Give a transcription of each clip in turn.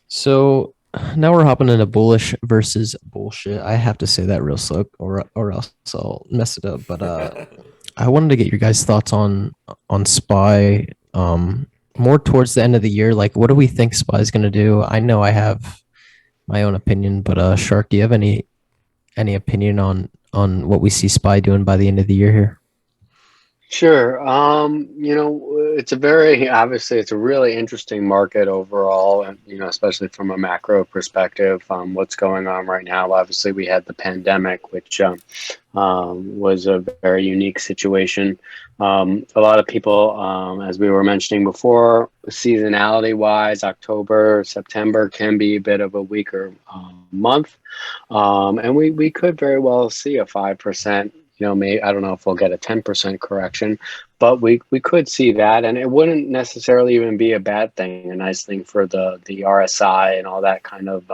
So now we're hopping into bullish versus bullshit. I have to say that real slow, or else I'll mess it up. But I wanted to get your guys' thoughts on Spy. More towards the end of the year. Like, what do we think Spy is gonna do? I know I have my own opinion, but Shark, do you have any opinion on what we see Spy doing by the end of the year here? Sure. It's a very, obviously, it's a really interesting market overall, and, especially from a macro perspective, what's going on right now. Obviously, we had the pandemic, which was a very unique situation. A lot of people, as we were mentioning before, seasonality wise, October, September can be a bit of a weaker month. And we could very well see a 5%. Maybe I don't know if we'll get a 10% correction, but we could see that, and it wouldn't necessarily even be a bad thing. A nice thing for the RSI and all that kind of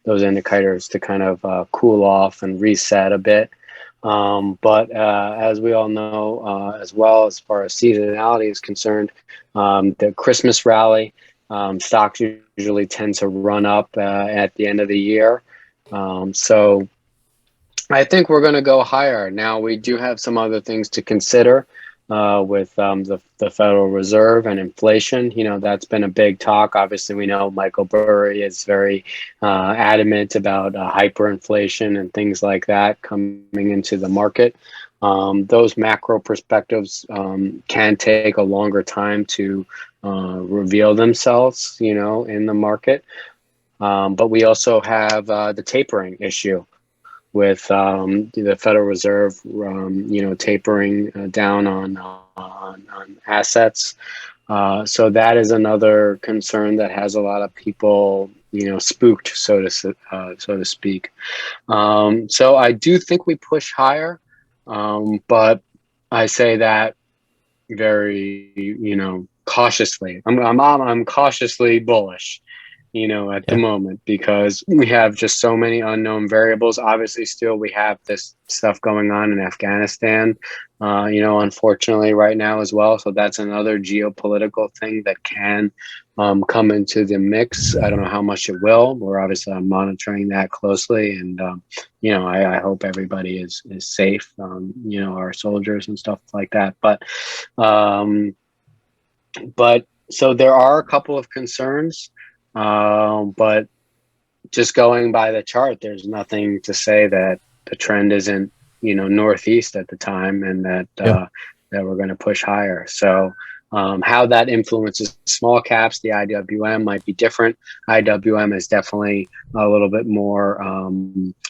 those indicators to kind of cool off and reset a bit. But as we all know, as well as far as seasonality is concerned, the Christmas rally, stocks usually tend to run up at the end of the year. So I think we're going to go higher. Now, we do have some other things to consider with the Federal Reserve and inflation. That's been a big talk. Obviously, we know Michael Burry is very adamant about hyperinflation and things like that coming into the market. Those macro perspectives can take a longer time to reveal themselves, in the market. But we also have the tapering issue with the Federal Reserve, tapering down on assets. So that is another concern that has a lot of people, spooked, so to speak. So I do think we push higher, but I say that very, cautiously. I'm cautiously bullish, at the Yeah. moment, because we have just so many unknown variables. Obviously, still we have this stuff going on in Afghanistan, unfortunately right now as well. So that's another geopolitical thing that can come into the mix. I don't know how much it will. We're obviously monitoring that closely, and I hope everybody is safe. Our soldiers and stuff like that. Um, but so there are a couple of concerns, but just going by the chart, there's nothing to say that the trend isn't, northeast at the time, and that Yeah. that we're going to push higher. So how that influences small caps, the IWM might be different. IWM is definitely a little bit more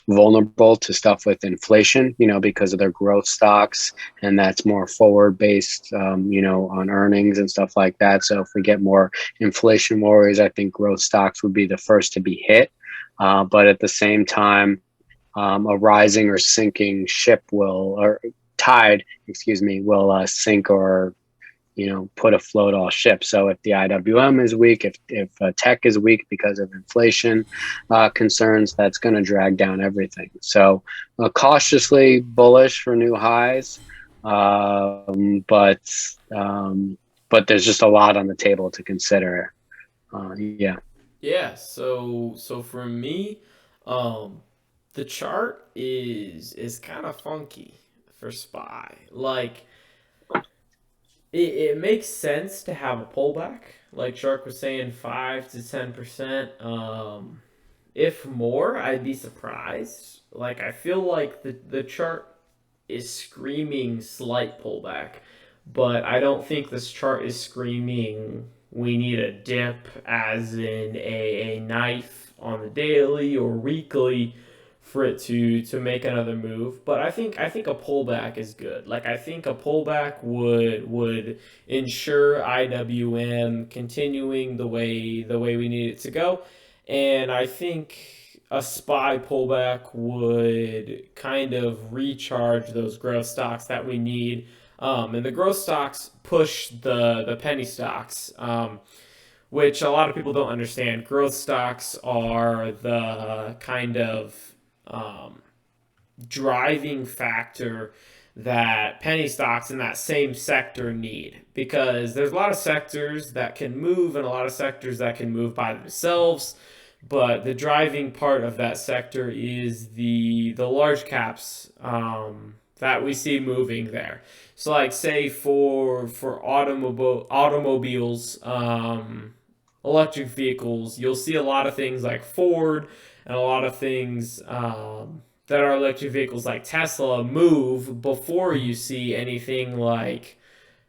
vulnerable to stuff with inflation, because of their growth stocks, and that's more forward based, on earnings and stuff like that. So if we get more inflation worries, I think growth stocks would be the first to be hit. But at the same time, a rising or sinking ship or tide, excuse me, will sink or put afloat all ships. So if the IWM is weak, if tech is weak because of inflation concerns, that's going to drag down everything. So cautiously bullish for new highs, um, but um, but there's just a lot on the table to consider. Yeah. Yeah, so for me, um, the chart is kind of funky for SPY. Like it makes sense to have a pullback, like Shark was saying, 5 to 10%. If more, I'd be surprised. Like I feel like the chart is screaming slight pullback, but I don't think this chart is screaming we need a dip, as in a knife on the daily or weekly for it to make another move. But I think a pullback is good. Like I think a pullback would ensure IWM continuing the way we need it to go. And I think a SPY pullback would kind of recharge those growth stocks that we need. And the growth stocks push the penny stocks, which a lot of people don't understand. Growth stocks are the kind of um, driving factor that penny stocks in that same sector need, because there's a lot of sectors that can move and a lot of sectors that can move by themselves. but the driving part of that sector is the large caps that we see moving there. So like say for automobiles, electric vehicles, you'll see a lot of things like Ford and a lot of things that are electric vehicles like Tesla move before you see anything like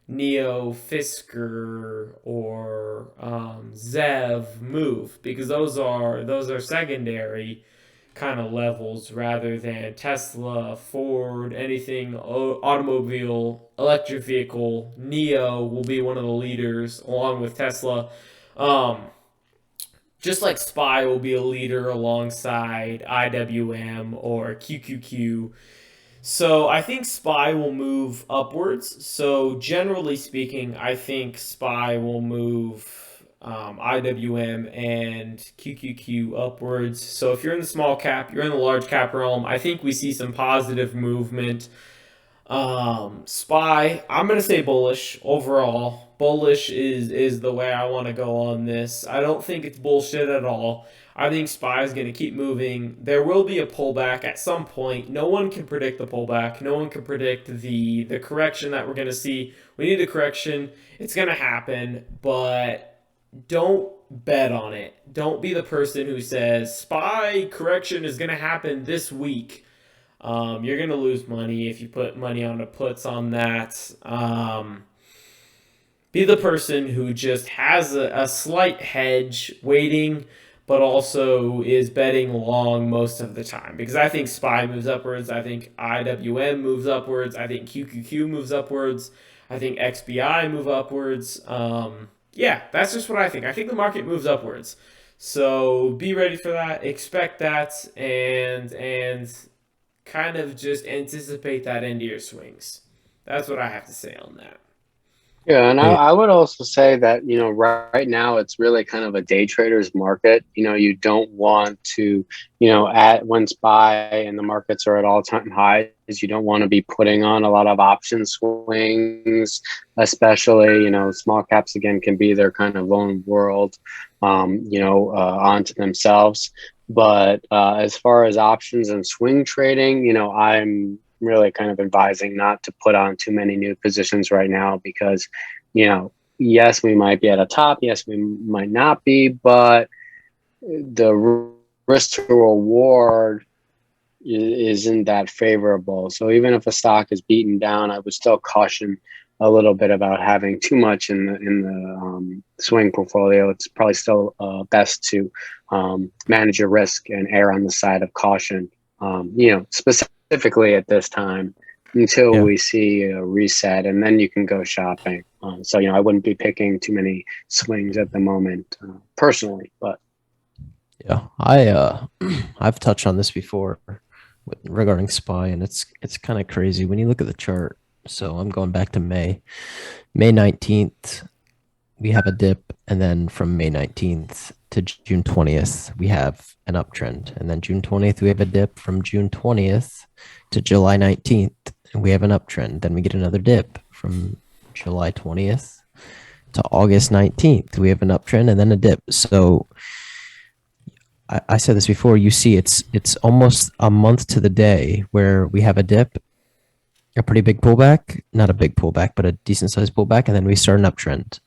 Neo Fisker or Zev move, because those are secondary kind of levels rather than Tesla, Ford, anything automobile, electric vehicle. Neo will be one of the leaders along with Tesla. Um, just like SPY will be a leader alongside IWM or QQQ. So I think SPY will move upwards. So generally speaking, I think SPY will move IWM and QQQ upwards. So if you're in the small cap, you're in the large cap realm, I think we see some positive movement. SPY, I'm gonna say bullish overall. Bullish is the way I want to go on this. I don't think it's bullshit at all. I think SPY is gonna keep moving. There will be a pullback at some point. No one can predict the pullback. No one can predict the correction that we're gonna see. We need a correction. It's gonna happen, but don't bet on it. Don't be the person who says SPY correction is gonna happen this week. You're gonna lose money if you put money on the puts on that. Be the person who just has a slight hedge waiting, but also is betting long most of the time. Because I think SPY moves upwards. I think IWM moves upwards. I think QQQ moves upwards. I think XBI move upwards. Yeah, that's just what I think. I think the market moves upwards. So be ready for that. Expect that, and kind of just anticipate that into your swings. That's what I have to say on that. Yeah, and Hey, I would also say that, right now it's really kind of a day trader's market. You don't want to, at when SPY and the markets are at all-time highs, you don't want to be putting on a lot of option swings, especially, small caps again can be their kind of own world, onto themselves. But as far as options and swing trading, I'm really kind of advising not to put on too many new positions right now because, yes, we might be at a top. Yes, we might not be, but the risk to reward isn't that favorable. So even if a stock is beaten down, I would still caution a little bit about having too much in the swing portfolio. It's probably still best to manage your risk and err on the side of caution. Specifically at this time until yeah, we see a reset, and then you can go shopping. So I wouldn't be picking too many swings at the moment, personally, but. yeah. I've touched on this before regarding SPY, and it's kind of crazy when you look at the chart. So I'm going back to May 19th. We have a dip, and then from May 19th to June 20th, we have an uptrend, and then June 20th we have a dip. From June 20th to July 19th, and we have an uptrend. Then we get another dip from July 20th to August 19th. We have an uptrend and then a dip. So I said this before. You see, it's almost a month to the day where we have a dip, a pretty big pullback, not a big pullback, but a decent sized pullback, and then we start an uptrend.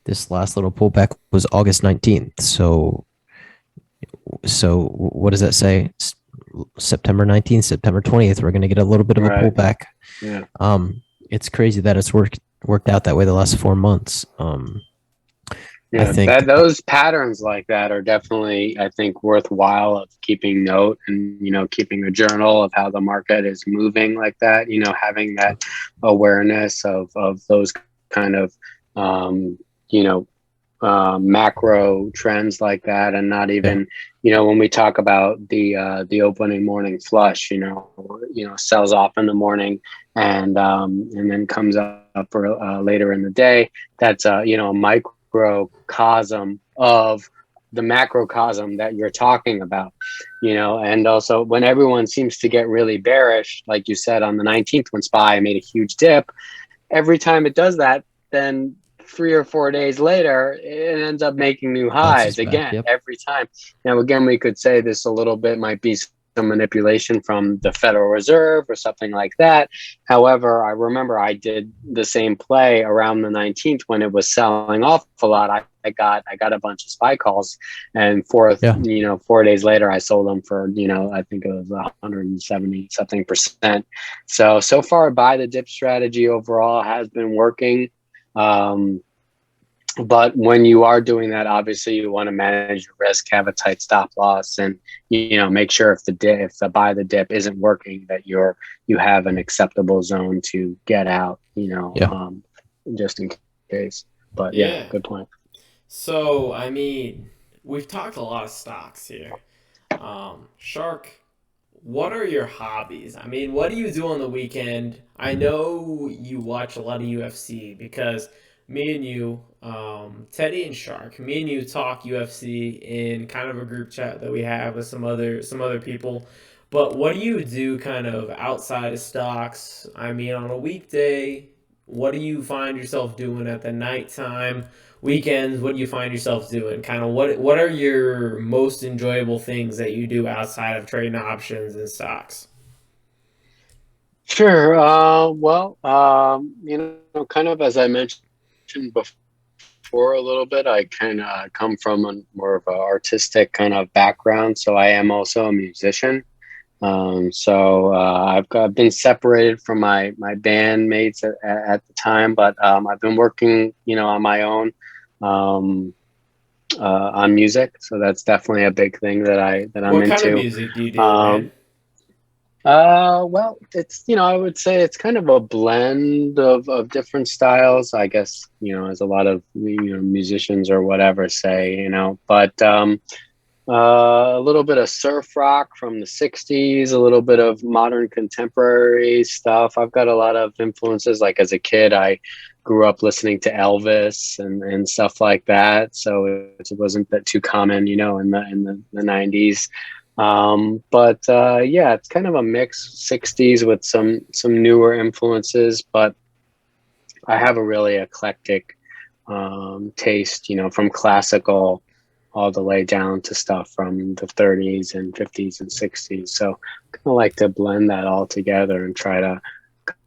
This last little pullback was August 19th. So what does that say? September 19th, September 20th, we're going to get a little bit of a Right. pullback. Yeah. It's crazy that it's worked out that way the last 4 months. I Yeah, think, that those patterns like that are definitely, I think, worthwhile of keeping note and, keeping a journal of how the market is moving like that, having that awareness of those kind of, you know, macro trends like that, and not yeah, even, when we talk about the opening morning flush, sells off in the morning and then comes up for later in the day. That's a microcosm of the macrocosm that you're talking about, and also when everyone seems to get really bearish, like you said on the 19th when SPY made a huge dip, every time it does that, then 3 or 4 days later, it ends up making new Bounces highs back. again Yep. every time. Now, again, we could say this a little bit might be some manipulation from the Federal Reserve or something like that. However, I remember I did the same play around the 19th when it was selling off a lot. I got a bunch of SPY calls, and 4 days later I sold them for, I think it was 170 something percent. So far, buy the dip strategy overall has been working. But when you are doing that, obviously you want to manage your risk, have a tight stop loss, and make sure if the buy the dip isn't working, that you have an acceptable zone to get out. Just in case. But yeah, good point. So I mean, we've talked a lot of stocks here. Shark, what are your hobbies? I mean, what do you do on the weekend? I know you watch a lot of UFC because me and you, Teddy and Shark, me and you talk UFC in kind of a group chat that we have with some other people. But what do you do kind of outside of stocks? I mean, on a weekday, what do you find yourself doing at the nighttime? Weekends, what do you find yourself doing? Kind of what are your most enjoyable things that you do outside of trading options and stocks? Sure. Well, kind of as I mentioned before a little bit, I kind of come from more of an artistic kind of background, so I am also a musician. I've been separated from my bandmates at the time, but I've been working, on my own on music. So that's definitely a big thing that I'm What kind of into. music do you do, man? Um, well, it's, I would say it's kind of a blend of different styles, I guess, as a lot of, musicians or whatever say, but a little bit of surf rock from the 60s, a little bit of modern contemporary stuff. I've got a lot of influences. Like as a kid, I grew up listening to Elvis and stuff like that. So it wasn't that too common, in the 90s. Yeah, it's kind of a mix 60s with some newer influences, but I have a really eclectic taste, from classical all the way down to stuff from the 30s and 50s and 60s. So kind of like to blend that all together and try to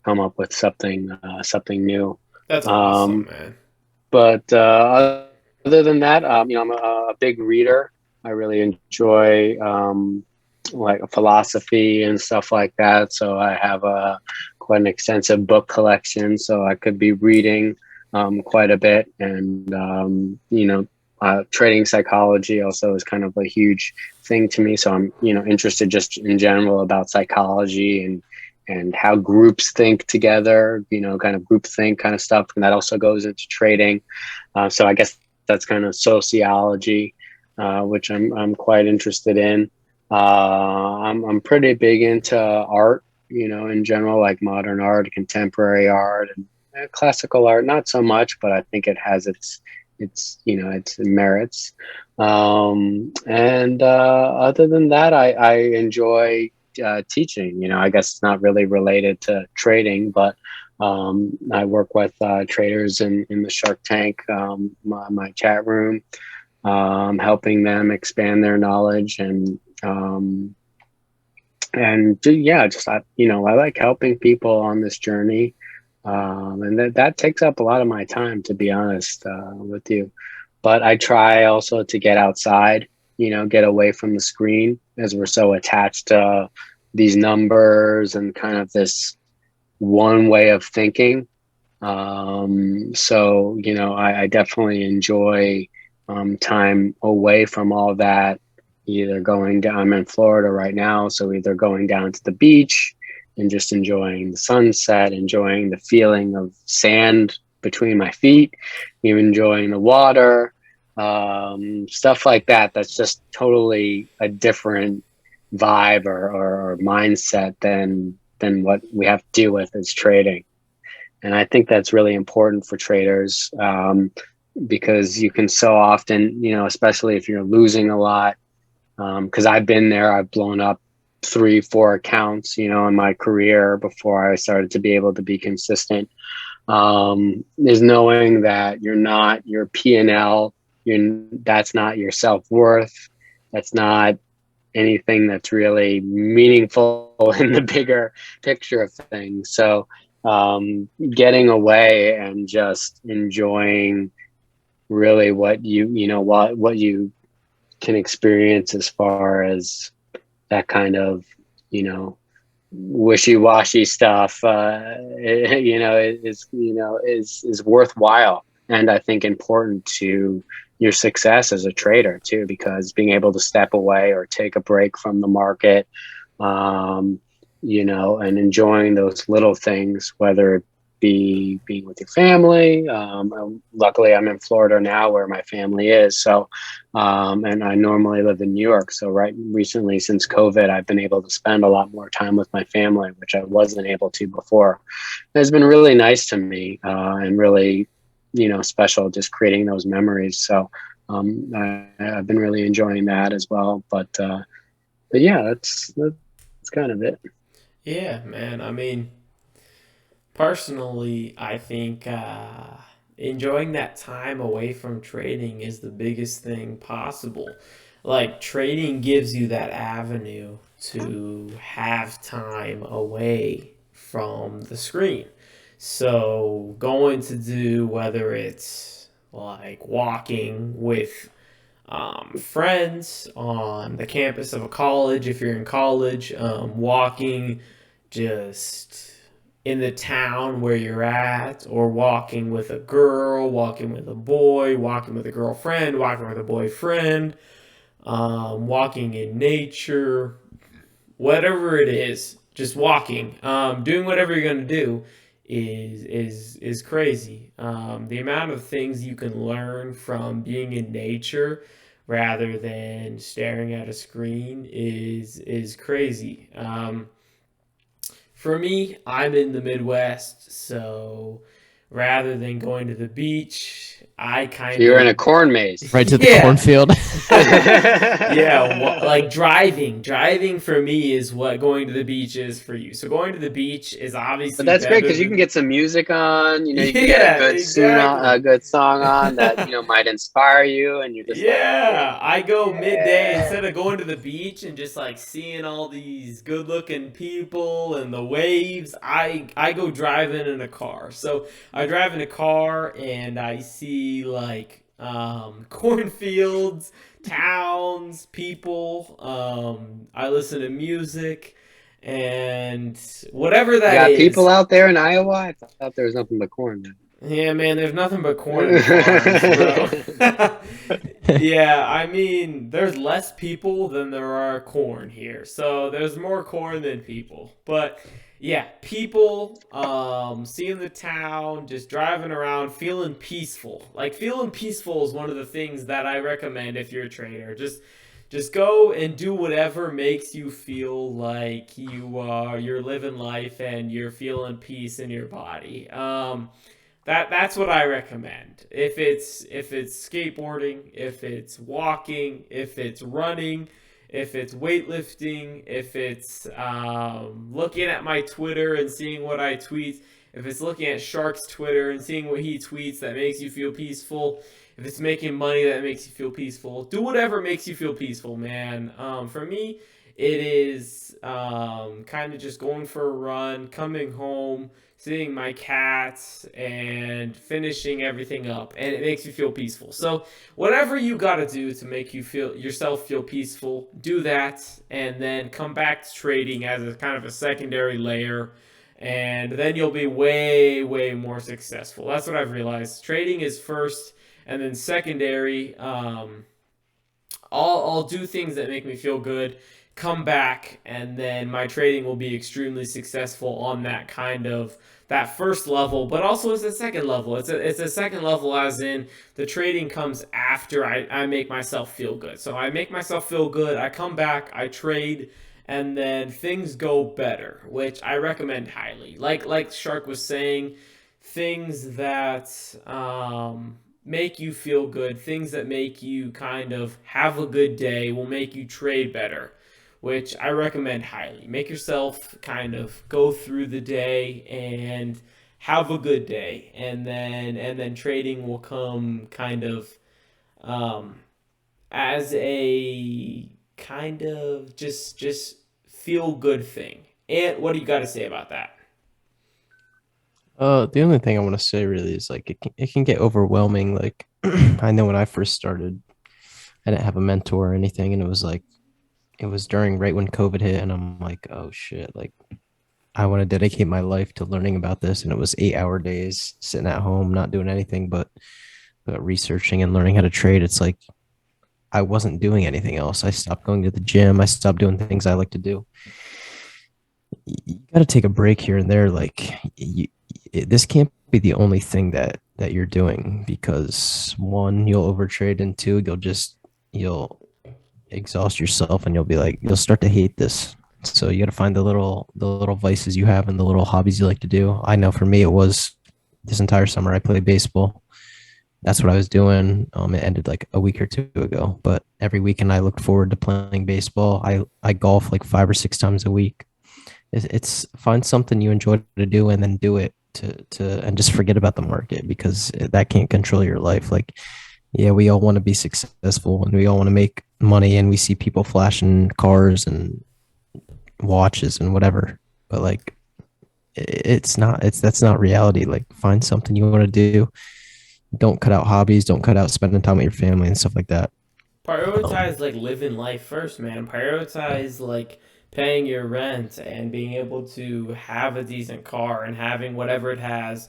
come up with something new. That's awesome, Um, man. but other than that, I'm a big reader. I really enjoy like philosophy and stuff like that. So I have quite an extensive book collection. So I could be reading quite a bit, and trading psychology also is kind of a huge thing to me. So I'm interested just in general about psychology and how groups think together, kind of group think kind of stuff, and that also goes into trading. So I guess that's kind of sociology, which I'm quite interested in. I'm pretty big into art, in general, like modern art, contemporary art, and classical art. Not so much, but I think it has its merits. And Other than that, I enjoy teaching. I guess it's not really related to trading, but I work with traders in the Shark Tank, my chat room, helping them expand their knowledge yeah, just I like helping people on this journey, and that takes up a lot of my time, to be honest with you. But I try also to get outside, get away from the screen, as we're so attached to these numbers and kind of this one way of thinking. I definitely enjoy time away from all that. Either going down, I'm in Florida right now, so either going down to the beach and just enjoying the sunset, enjoying the feeling of sand between my feet, even enjoying the water, stuff like that. That's just totally a different vibe or mindset than what we have to deal with as trading. And I think that's really important for traders, because you can so often, especially if you're losing a lot, because I've been there, I've blown up 3, 4 accounts, in my career before I started to be able to be consistent. is knowing that you're not your P&L, that's not your self-worth, that's not anything that's really meaningful in the bigger picture of things. So getting away and just enjoying really what what you can experience as far as that kind of, wishy-washy stuff, is worthwhile, and I think important to your success as a trader too, because being able to step away or take a break from the market, um, and enjoying those little things, whether it be being with your family. Luckily, I'm in Florida now, where my family is. So, and I normally live in New York. So, right recently, since COVID, I've been able to spend a lot more time with my family, which I wasn't able to before. It's been really nice to me, and really, special, just creating those memories. So, I've been really enjoying that as well. But yeah, that's kind of it. Yeah, man. I mean, personally, I think enjoying that time away from trading is the biggest thing possible. Like, trading gives you that avenue to have time away from the screen. So, going to do whether it's like walking with friends on the campus of a college, if you're in college, walking just in the town where you're at, or walking with a girl, walking with a boy, walking with a girlfriend, walking with a boyfriend, walking in nature, whatever it is, just walking, doing whatever you're gonna do is crazy. The amount of things you can learn from being in nature rather than staring at a screen is crazy. For me, I'm in the Midwest, so rather than going to the beach, I So kind you're in a of corn maze. Right to the yeah. cornfield. Yeah, like driving for me is what going to the beach is for you. So going to the beach is But obviously that's great better because you can than get some music on. You can get a yeah, good a exactly. good song on that might inspire you, and you're just like, Yeah, I go midday yeah. instead of going to the beach and just like seeing all these good-looking people and the waves. I go driving in a car. So I drive in a car and I see like cornfields, towns, people. I listen to music and whatever You that got people is. out there in Iowa. I thought there was nothing but corn. Yeah, man, there's nothing but corn and farms, bro. There. Yeah, I mean, there's less people than there are corn here. So there's more corn than people. But yeah, people seeing the town, just driving around, feeling peaceful. Like feeling peaceful is one of the things that I recommend if you're a trader. Just go and do whatever makes you feel like you're living life and you're feeling peace in your body. That's what I recommend. If it's skateboarding, if it's walking, if it's running, if it's weightlifting, if it's looking at my Twitter and seeing what I tweet, if it's looking at Shark's Twitter and seeing what he tweets that makes you feel peaceful, if it's making money that makes you feel peaceful, do whatever makes you feel peaceful, man. For me, it is kind of just going for a run, coming home, seeing my cats, and finishing everything up, and it makes you feel peaceful. So whatever you got to do to make you feel yourself feel peaceful, do that, and then come back to trading as a kind of a secondary layer, and then you'll be way more successful. That's what I've realized. Trading is first, and then secondary. I'll do things that make me feel good, come back, and then my trading will be extremely successful on that kind of that first level, but also it's a second level. It's a second level as in the trading comes after I make myself feel good. So I make myself feel good, I come back, I trade, and then things go better, which I recommend highly. Like Shark was saying, things that make you feel good, things that make you kind of have a good day will make you trade better, which I recommend highly. Make yourself kind of go through the day and have a good day, and then trading will come kind of um, as a kind of just feel good thing. And what do you got to say about that? The only thing I want to say really is like it can get overwhelming. Like I know when I first started, I didn't have a mentor or anything, and it was like it was during right when COVID hit, and I'm like, oh shit, like I want to dedicate my life to learning about this, and it was 8 hour days sitting at home, not doing anything but researching and learning how to trade. It's like I wasn't doing anything else. I stopped going to the gym. I stopped doing things I like to do. You got to take a break here and there. Like this can't be the only thing that you're doing because one, you'll overtrade, and two, you'll exhaust yourself, and you'll start to hate this. So you got to find the little vices you have and the little hobbies you like to do. I know for me, it was this entire summer I played baseball. That's what I was doing. It ended like a week or two ago, but every weekend I looked forward to playing baseball. I golf like 5 or 6 times a week. It's find something you enjoy to do and then do it to and just forget about the market because that can't control your life. Like, yeah, we all want to be successful and we all want to make money, and we see people flashing cars and watches and whatever, but like it's not it's that's not reality. Like find something you want to do. Don't cut out hobbies, don't cut out spending time with your family and stuff like that. um Prioritize like living life first, man. yeah. Prioritize like paying your rent and being able to have a decent car and having whatever it has,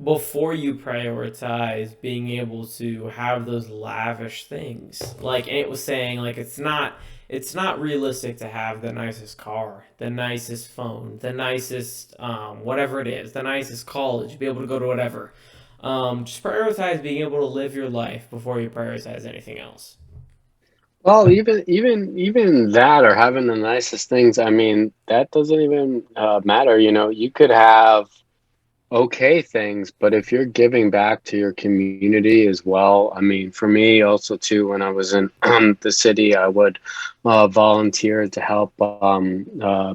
before you prioritize being able to have those lavish things. Like Ant was saying, like it's not realistic to have the nicest car, the nicest phone, the nicest whatever it is, the nicest college, be able to go to whatever. Just prioritize being able to live your life before you prioritize anything else. Well, even that or having the nicest things, I mean, that doesn't even matter. You could have okay things, but if you're giving back to your community as well, I mean, for me also too, when I was in the city, I would volunteer to help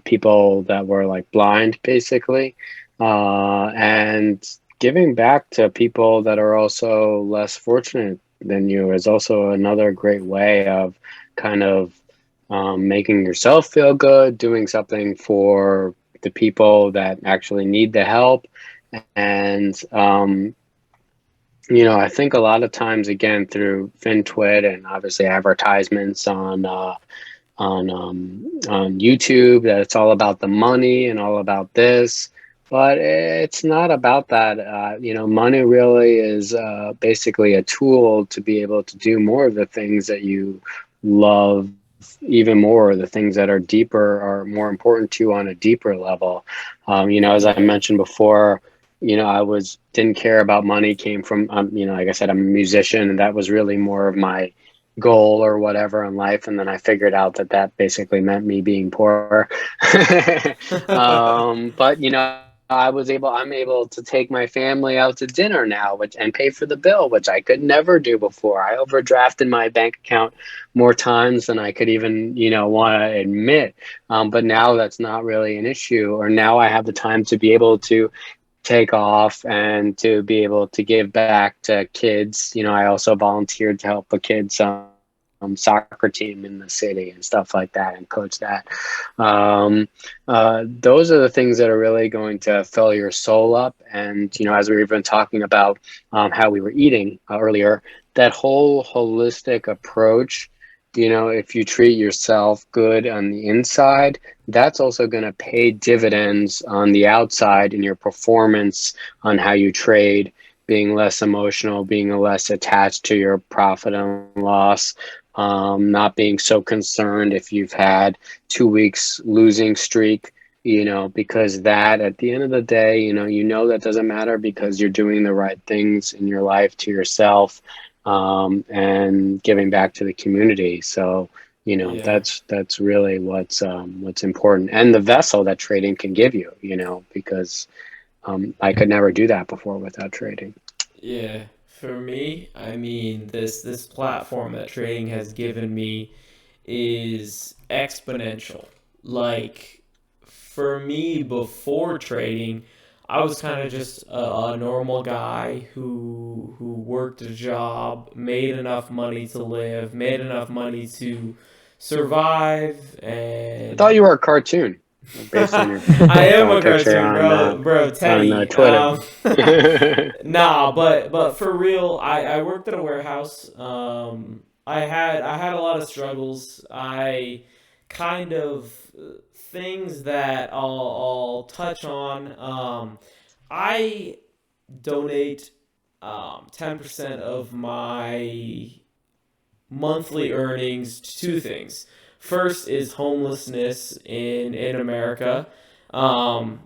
people that were like blind, basically, and giving back to people that are also less fortunate than you is also another great way of kind of making yourself feel good, doing something for the people that actually need the help. And I think a lot of times, again, through FinTwit and obviously advertisements on YouTube, that it's all about the money and all about this, but it's not about that. Money really is basically a tool to be able to do more of the things that you love even more, the things that are deeper are more important to you on a deeper level. As I Yeah. mentioned before, I was didn't care about money, came from, like I said, I'm a musician, and that was really more of my goal or whatever in life. And then I figured out that that basically meant me being poor. But I'm able to take my family out to dinner now, which and pay for the bill, which I could never do before. I overdrafted my bank account more times than I could even, want to admit. But now that's not really an issue. Or now I have the time to be able to take off and to be able to give back to kids. I also volunteered to help the kids soccer team in the city and stuff like that and coach that. Those are the things that are really going to fill your soul up. And, as we were even talking about how we were eating earlier, that whole holistic approach, if you treat yourself good on the inside, that's also going to pay dividends on the outside in your performance on how you trade, being less emotional, being less attached to your profit and loss, not being so concerned if you've had 2 weeks losing streak, because that at the end of the day, that doesn't matter because you're doing the right things in your life to yourself, and giving back to the community. So, Yeah. that's really what's important, and the vessel that trading can give you, because I could never do that before without trading. Yeah. For me, I mean, this platform that trading has given me is exponential. Like, for me, before trading, I was kind of just a normal guy who worked a job, made enough money to live, made enough money to survive, I thought and you were a cartoon based on your I am profile a picture cartoon, bro, on Teddy. Twitter. Nah, but for real, I worked at a warehouse. I had a lot of struggles. I kind of things that I'll touch on. I donate 10% of my monthly earnings to two things. First is homelessness in America,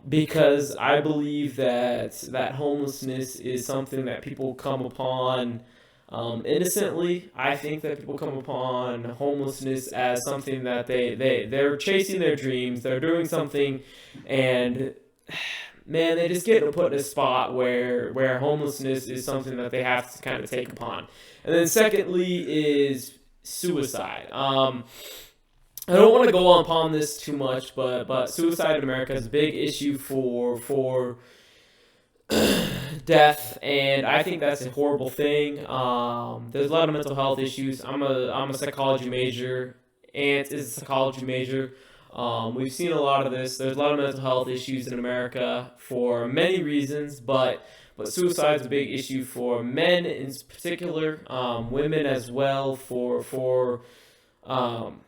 because I believe that homelessness is something that people come upon innocently. I think that people come upon homelessness as something that they're chasing their dreams, they're doing something, and man, they just get put in a spot where homelessness is something that they have to kind of take upon. And then secondly is suicide. I don't want to go upon this too much, but suicide in America is a big issue for death, and I think that's a horrible thing. There's a lot of mental health issues. I'm a psychology major. Ant is a psychology major. We've seen a lot of this. There's a lot of mental health issues in America for many reasons, but suicide is a big issue for men in particular, women as well, for um,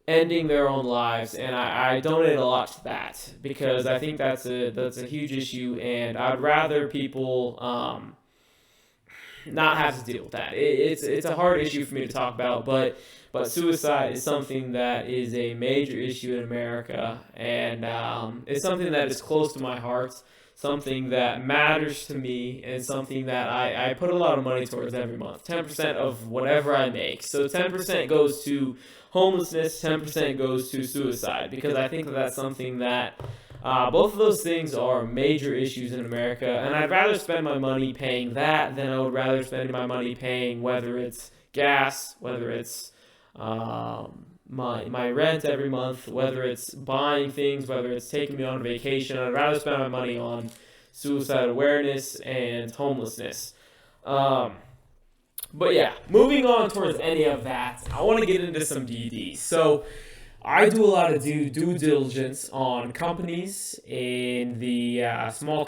ending their own lives, and I donate a lot to that because I think that's a huge issue, and I'd rather people not have to deal with that. It's a hard issue for me to talk about, but suicide is something that is a major issue in America, and it's something that is close to my heart, something that matters to me, and something that I put a lot of money towards every month. 10% of whatever I make. So 10% goes to homelessness, 10% goes to suicide, because I think that that's something that both of those things are major issues in America, and I'd rather spend my money paying that than I would rather spend my money paying whether it's gas, whether it's my rent every month, whether it's buying things, whether it's taking me on a vacation. I'd rather spend my money on suicide awareness and homelessness. But yeah, moving on towards any of that, I want to get into some DD. So I do a lot of due diligence on companies in the small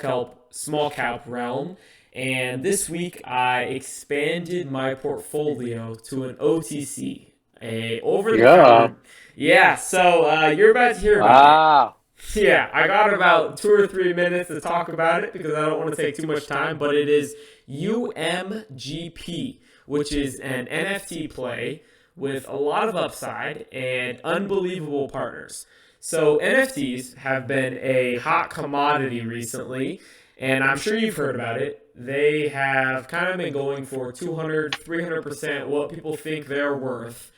cap realm, and this week I expanded my portfolio to an OTC, a over the counter. Yeah, so you're about to hear about it. Wow. Yeah, I got about 2 or 3 minutes to talk about it because I don't want to take too much time, but it is UMGP, which is an NFT play with a lot of upside and unbelievable partners. So NFTs have been a hot commodity recently, and I'm sure you've heard about it. They have kind of been going for 200, 300% what people think they're worth.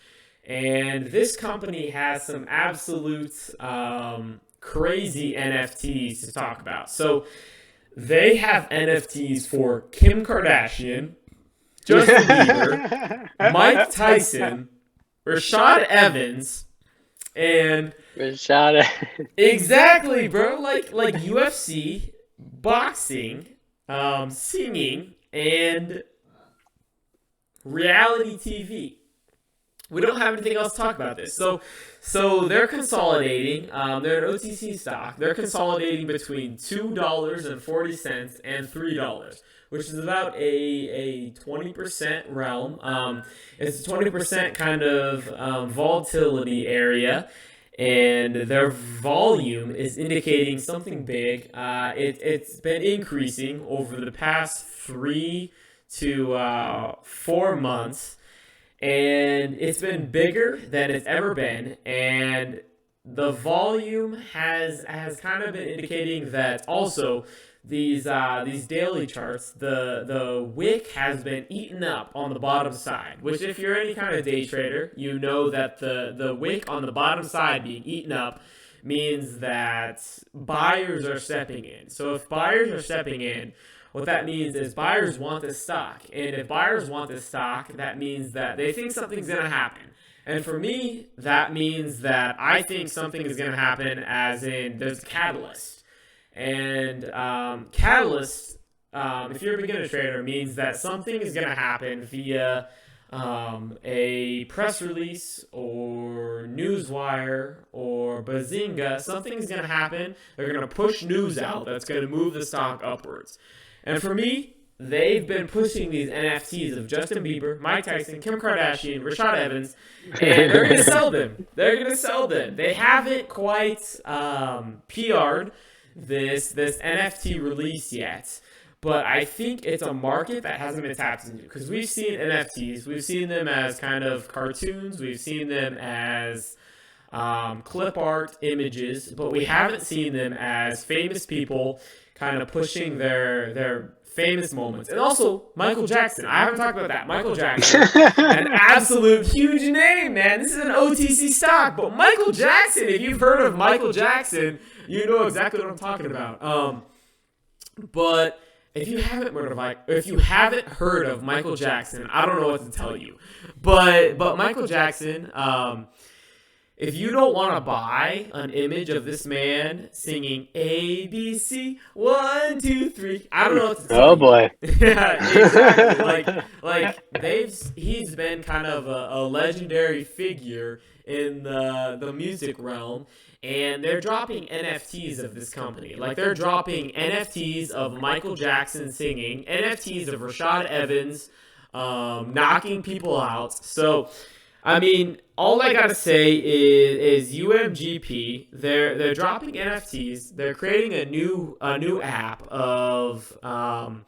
And this company has some absolute crazy NFTs to talk about. So they have NFTs for Kim Kardashian, Justin Bieber, Mike Tyson, Rashad Evans, and Rashad. exactly, bro. Like UFC, boxing, singing, and reality TV. We don't have anything else to talk about this. So they're consolidating. They're an OTC stock. They're consolidating between $2.40 and $3, which is about a 20% realm. It's a 20% kind of volatility area, and their volume is indicating something big. It's been increasing over the past 3 to 4 months. And it's been bigger than it's ever been, and the volume has kind of been indicating that also these daily charts, the wick has been eaten up on the bottom side, which if you're any kind of day trader, you know that the wick on the bottom side being eaten up means that buyers are stepping in. So if buyers are stepping in, what that means is buyers want this stock. And if buyers want this stock, that means that they think something's going to happen. And for me, that means that I think something is going to happen, as in there's a catalyst. And catalyst, if you're a beginner trader, means that something is going to happen via a press release or newswire or bazinga. Something's going to happen. They're going to push news out that's going to move the stock upwards. And for me, they've been pushing these NFTs of Justin Bieber, Mike Tyson, Kim Kardashian, Rashad Evans, and they're going to sell them. They're going to sell them. They haven't quite PR'd this NFT release yet. But I think it's a market that hasn't been tapped into, because we've seen NFTs. We've seen them as kind of cartoons. We've seen them as clip art images, but we haven't seen them as famous people kind of pushing their famous moments. And also, Michael Jackson. I haven't talked about that. Michael Jackson, an absolute huge name, man. This is an OTC stock, but Michael Jackson, if you've heard of Michael Jackson, you know exactly what I'm talking about. But if you haven't heard of Michael Jackson, I don't know what to tell you. But Michael Jackson, if you don't want to buy an image of this man singing A B C 1 2 3, I don't know what to tell you. Oh boy. Yeah, exactly. He's been kind of a legendary figure in the music realm. And they're dropping NFTs of this company. Like, they're dropping NFTs of Michael Jackson singing, NFTs of Rashad Evans knocking people out. So, I mean, all I gotta say is UMGP. They're dropping NFTs. They're creating a new app of kind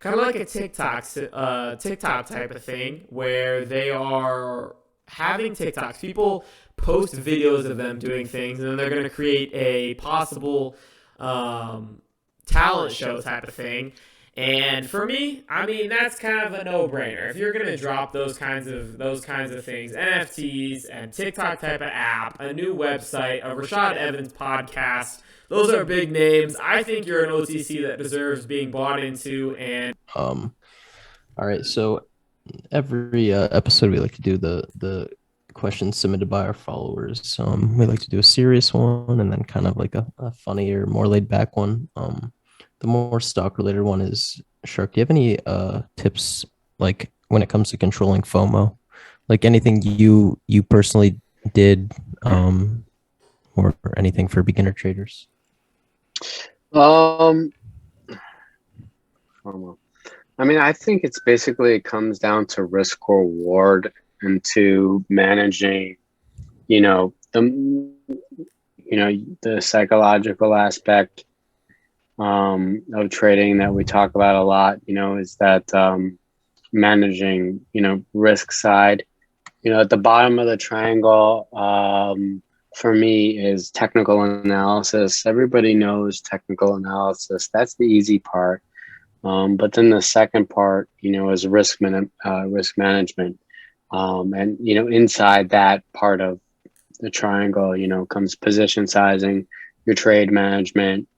of like a TikTok type of thing, where they are having TikToks. People post videos of them doing things, and then they're going to create a possible talent show type of thing. And for me, I mean, that's kind of a no-brainer. If you're going to drop those kinds of things, NFTs and TikTok type of app, a new website, a Rashad Evans podcast, those are big names. I think you're an OTC that deserves being bought into. And all right, so every episode we like to do the questions submitted by our followers. We like to do a serious one and then kind of like a funnier, more laid back one. The more stock related one is, Shark, do you have any tips, like when it comes to controlling FOMO? Like anything you personally did, or anything for beginner traders? FOMO. I mean, I think it's basically, it comes down to risk reward and to managing, the psychological aspect of trading that we talk about a lot, is that managing, risk side. At the bottom of the triangle, for me, is technical analysis. Everybody knows technical analysis. That's the easy part. But then the second part, is risk management. And, inside that part of the triangle, comes position sizing, your trade management,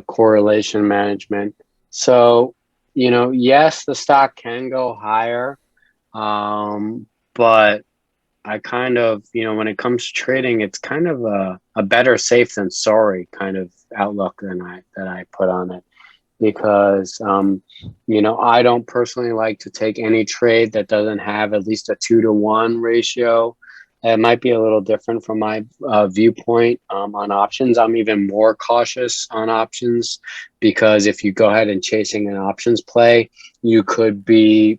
correlation management. So, yes, the stock can go higher. But I kind of, when it comes to trading, it's kind of a better safe than sorry kind of outlook that I put on it. Because, I don't personally like to take any trade that doesn't have at least a 2-to-1 ratio. It might be a little different from my viewpoint on options. I'm even more cautious on options, because if you go ahead and chasing an options play, the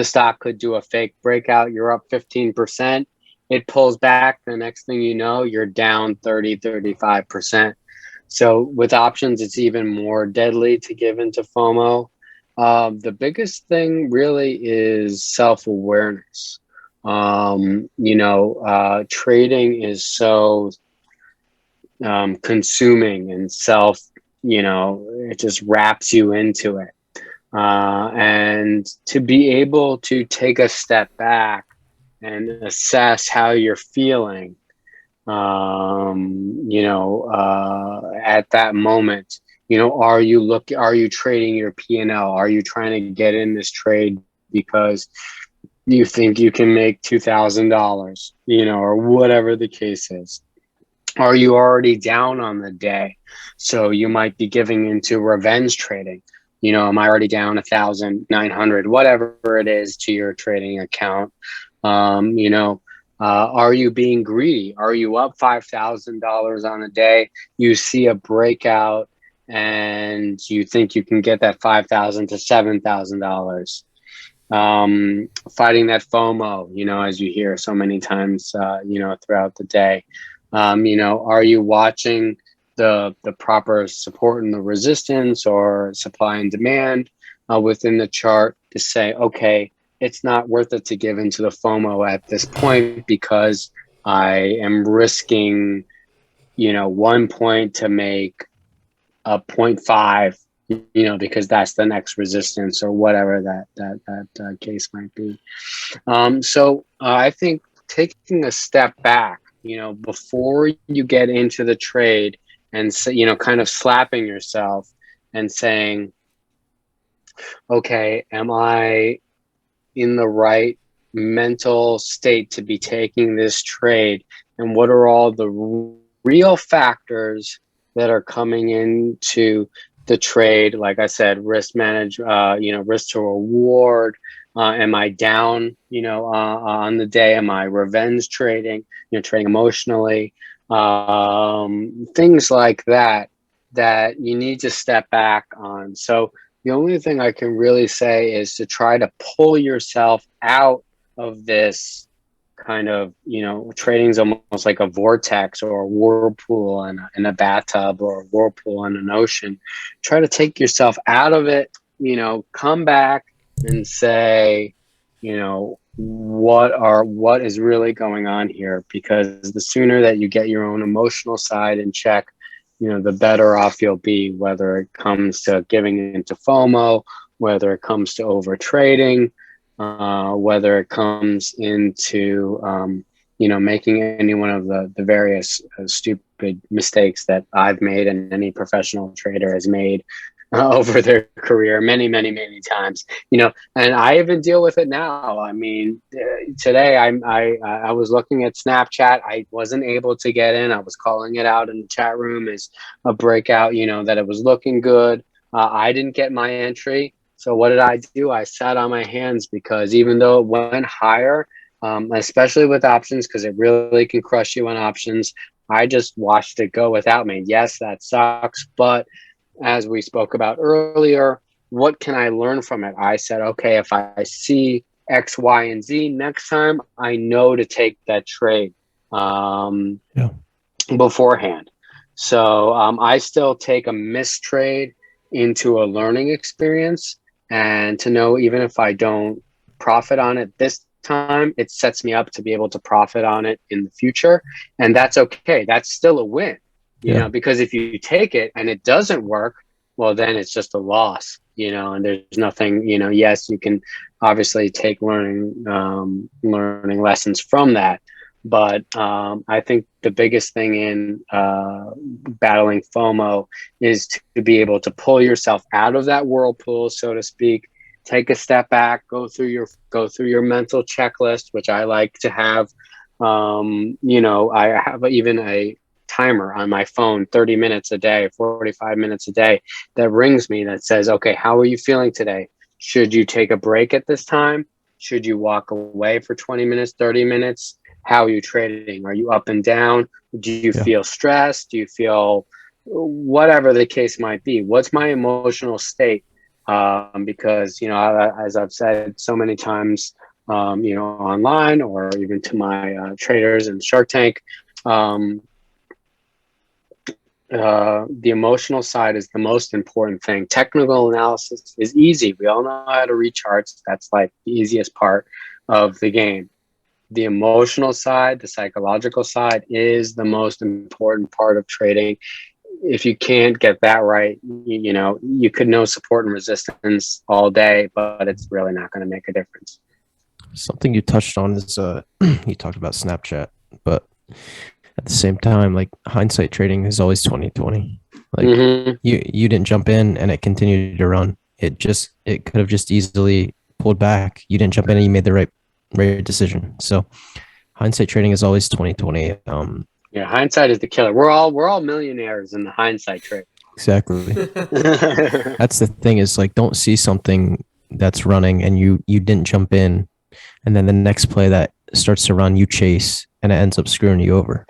stock could do a fake breakout. You're up 15%. It pulls back. The next thing you know, you're down 35%. So with options, it's even more deadly to give into FOMO. The biggest thing really is self-awareness. Trading is so consuming and it just wraps you into it. And to be able to take a step back and assess how you're feeling, at that moment, are you trading your P&L? Are you trying to get in this trade because you think you can make $2,000, or whatever the case is? Are you already down on the day? So you might be giving into revenge trading. Am I already down 1,900, whatever it is to your trading account? Are you being greedy? Are you up $5,000 on a day? You see a breakout and you think you can get that 5,000 to $7,000. Fighting that FOMO, as you hear so many times, throughout the day. Are you watching the proper support and the resistance or supply and demand within the chart to say, okay, it's not worth it to give into the FOMO at this point because I am risking, 1 point to make a 0.5, because that's the next resistance or whatever that case might be. So I think taking a step back, before you get into the trade and, kind of slapping yourself and saying, okay, am I in the right mental state to be taking this trade? And what are all the real factors that are coming into the trade? Like I said, risk risk to reward. Am I down, on the day? Am I revenge trading, trading emotionally? Things like that you need to step back on. So the only thing I can really say is to try to pull yourself out of this kind of, trading's almost like a vortex or a whirlpool in a bathtub or a whirlpool in an ocean. Try to take yourself out of it, come back and say, what is really going on here? Because the sooner that you get your own emotional side in check, the better off you'll be, whether it comes to giving into FOMO, whether it comes to over trading, whether it comes into, making any one of the various stupid mistakes that I've made and any professional trader has made over their career many, many, many times, and I even deal with it now. I mean, today I was looking at Snapchat. I wasn't able to get in. I was calling it out in the chat room as a breakout, that it was looking good. I didn't get my entry. So what did I do? I sat on my hands because even though it went higher, especially with options, because it really can crush you on options, I just watched it go without me. Yes, that sucks, but as we spoke about earlier, what can I learn from it? I said, okay, if I see X, Y, and Z next time, I know to take that trade beforehand. So I still take a missed trade into a learning experience, and to know even if I don't profit on it this time, it sets me up to be able to profit on it in the future. And that's okay. That's still a win. Because if you take it and it doesn't work, well, then it's just a loss, and there's nothing, yes, you can obviously take learning lessons from that. But I think the biggest thing in battling FOMO is to be able to pull yourself out of that whirlpool, so to speak, take a step back, go through your mental checklist, which I like to have. I have even a timer on my phone, 30 minutes a day, 45 minutes a day, that rings me that says, okay, how are you feeling today? Should you take a break at this time? Should you walk away for 20 minutes, 30 minutes? How are you trading? Are you up and down? Do you feel stressed? Do you feel whatever the case might be? What's my emotional state? Because, as I've said so many times, online or even to my traders in Shark Tank, the emotional side is the most important thing. Technical analysis is easy. We all know how to read charts. That's like the easiest part of the game. The emotional side, the psychological side, is the most important part of trading. If you can't get that right, you could know support and resistance all day, but it's really not going to make a difference. Something you touched on is you talked about Snapchat, but at the same time, like, hindsight trading is always 2020. Like, you didn't jump in and it continued to run. It could have just easily pulled back. You didn't jump in and you made the right decision. So hindsight trading is always 2020. Yeah, hindsight is the killer. We're all millionaires in the hindsight trade. Exactly. That's the thing is like don't see something that's running and you didn't jump in, and then the next play that starts to run, you chase, and it ends up screwing you over.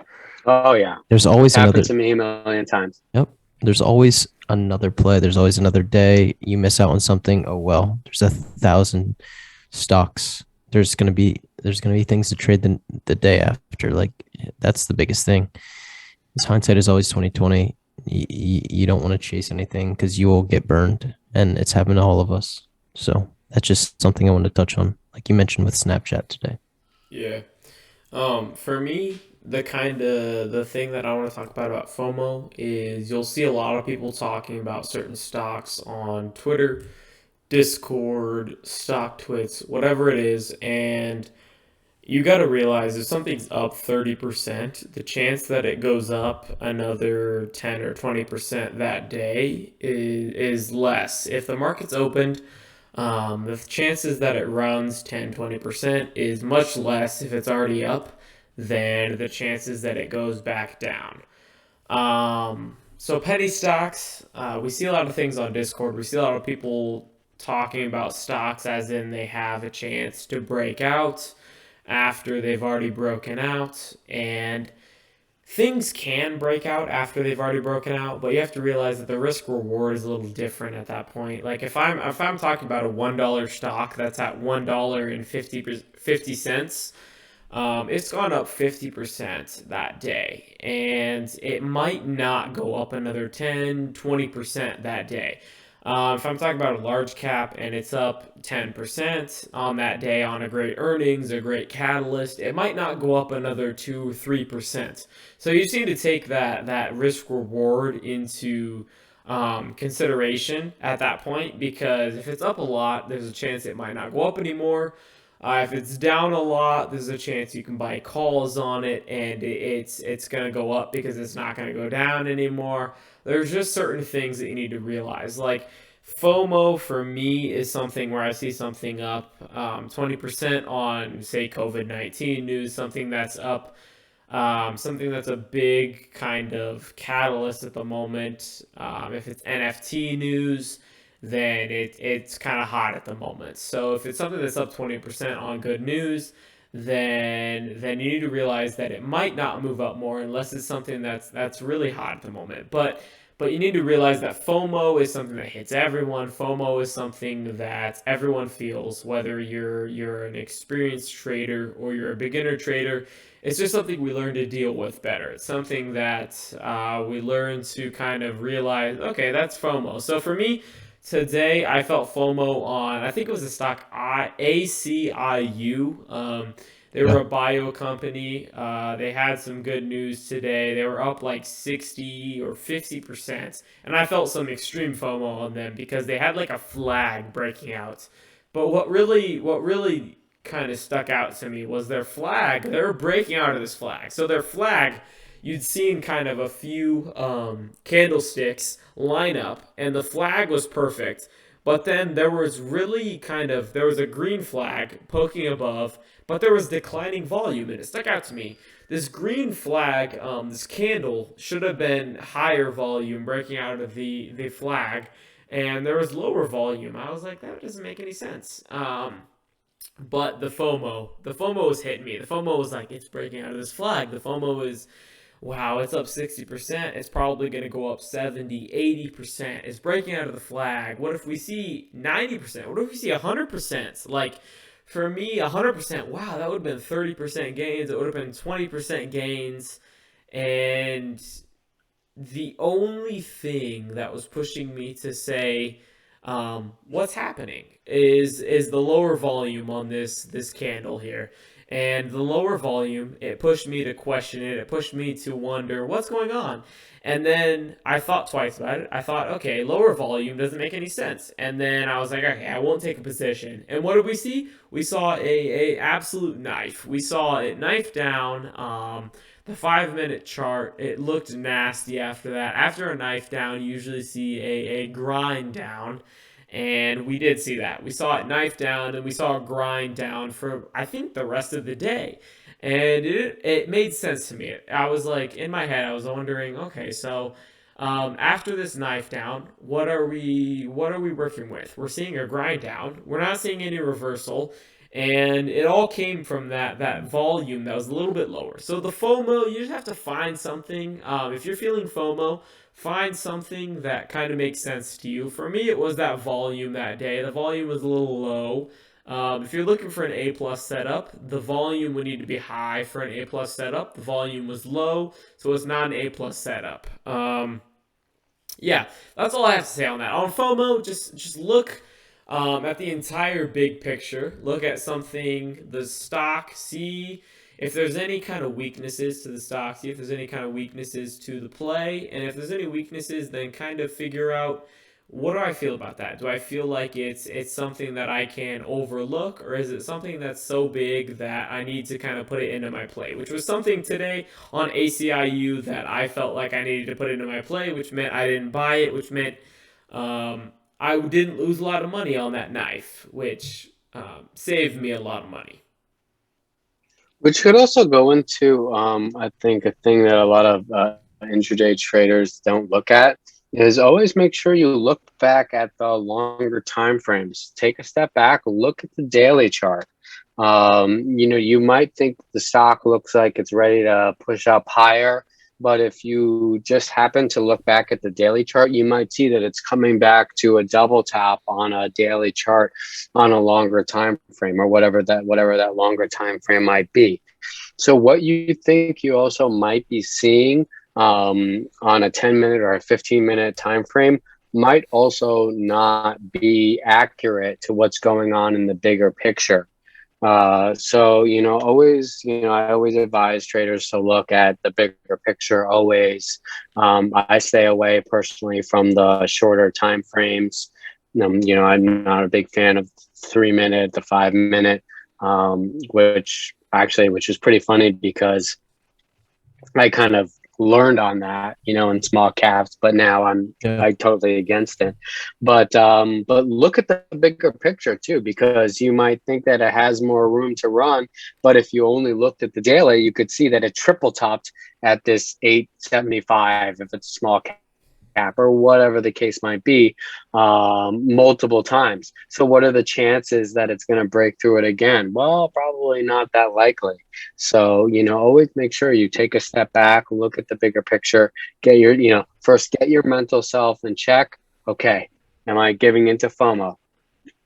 Oh yeah, There's it's always happened another. to me a million times. Yep. There's always another play. There's always another day. You miss out on something. Oh well. There's 1,000 stocks. There's gonna be things to trade the day after. Like that's the biggest thing. Is hindsight is always 2020. You don't want to chase anything because you will get burned, and it's happened to all of us. So that's just something I want to touch on, like you mentioned with Snapchat today. Yeah. For me, the thing that I want to talk about FOMO is you'll see a lot of people talking about certain stocks on Twitter, Discord, stock twits, whatever it is, and you got to realize if something's up 30%, the chance that it goes up another 10 or 20% that day is less. If the market's opened, the chances that it runs 10-20% is much less if it's already up than the chances that it goes back down. So penny stocks, we see a lot of things on Discord. We see a lot of people talking about stocks as in they have a chance to break out after they've already broken out, and things can break out after they've already broken out, but you have to realize that the risk reward is a little different at that point. Like if I'm talking about a $1 stock that's at $1.50, it's gone up 50% that day, and it might not go up another 10-20% that day. If I'm talking about a large cap and it's up 10% on that day on a great earnings, a great catalyst, it might not go up another 2-3%. So you just need to take that risk reward into consideration at that point, because if it's up a lot, there's a chance it might not go up anymore. If it's down a lot, there's a chance you can buy calls on it, and it's going to go up because it's not going to go down anymore. There's just certain things that you need to realize. Like FOMO for me is something where I see something up 20% on, say, COVID-19 news, something that's a big kind of catalyst at the moment. If it's NFT news, then it's kind of hot at the moment. So if it's something that's up 20% on good news, then you need to realize that it might not move up more unless it's something that's really hot at the moment. But you need to realize that FOMO is something that hits everyone. FOMO is something that everyone feels, whether you're an experienced trader or you're a beginner trader. It's just something we learn to deal with better. It's something that we learn to kind of realize, okay, that's FOMO. So for me, today I felt FOMO on, I think it was the stock ACIU. They were Yeah. a bio company. They had some good news today. They were up like 60 or 50%. And I felt some extreme FOMO on them because they had like a flag breaking out. But what really kind of stuck out to me was their flag. They were breaking out of this flag. So their flag, you'd seen kind of a few candlesticks line up, and the flag was perfect. But then there was a green flag poking above, but there was declining volume, and it stuck out to me. This green flag, this candle should have been higher volume breaking out of the flag, and there was lower volume. I was like, that doesn't make any sense. But the FOMO was hitting me. The FOMO was like, it's breaking out of this flag. The FOMO is, wow, it's up 60%. It's probably going to go up 70, 80%. It's breaking out of the flag. What if we see 90%? What if we see 100%? Like, for me, 100%, wow, that would have been 30% gains. It would have been 20% gains. And the only thing that was pushing me to say, what's happening is the lower volume on this candle here, and the lower volume, it pushed me to question it. It pushed me to wonder what's going on. And then I thought twice about it. I thought, okay, lower volume doesn't make any sense. And then I was like, okay, I won't take a position. And what did we see? We saw a absolute knife. We saw it knife down. The 5 minute chart, it looked nasty after that. After a knife down, you usually see a grind down. And we did see that. We saw it knife down, and we saw a grind down for, I think, the rest of the day. And it made sense to me. I was like, in my head, I was wondering, okay, so after this knife down, what are we working with? We're seeing a grind down. We're not seeing any reversal, and it all came from that volume that was a little bit lower. So the FOMO, you just have to find something. If you're feeling FOMO, find something that kind of makes sense to you. For me, it was that volume that day. The volume was a little low. If you're looking for an A plus setup, the volume would need to be high for an A plus setup. The volume was low, so it's not an A plus setup. Yeah, that's all I have to say on that. On FOMO, just look at the entire big picture. Look at something, the stock, see if there's any kind of weaknesses to the stock, see if there's any kind of weaknesses to the play, and if there's any weaknesses, then kind of figure out what do I feel about that? Do I feel like it's something that I can overlook, or is it something that's so big that I need to kind of put it into my play? Which was something today on ACIU that I felt like I needed to put into my play, which meant I didn't buy it, which meant I didn't lose a lot of money on that knife, which saved me a lot of money. Which could also go into, I think, a thing that a lot of intraday traders don't look at is always make sure you look back at the longer time frames. Take a step back, look at the daily chart. You might think the stock looks like it's ready to push up higher, but if you just happen to look back at the daily chart, you might see that it's coming back to a double tap on a daily chart on a longer time frame, or whatever that longer time frame might be. So what you think you also might be seeing on a 10-minute or a 15-minute time frame might also not be accurate to what's going on in the bigger picture. So, I always advise traders to look at the bigger picture always. I stay away personally from the shorter time frames. I'm not a big fan of 3-minute, the 5-minute, which is pretty funny because I kind of learned on that, in small caps, but now I'm totally against it. But look at the bigger picture too, because you might think that it has more room to run, but if you only looked at the daily, you could see that it triple topped at this 875 if it's a small cap or whatever the case might be, multiple times. So what are the chances that it's going to break through it again? Well, probably not that likely. So, always make sure you take a step back, look at the bigger picture, get your mental self in check. Okay, am I giving into FOMO?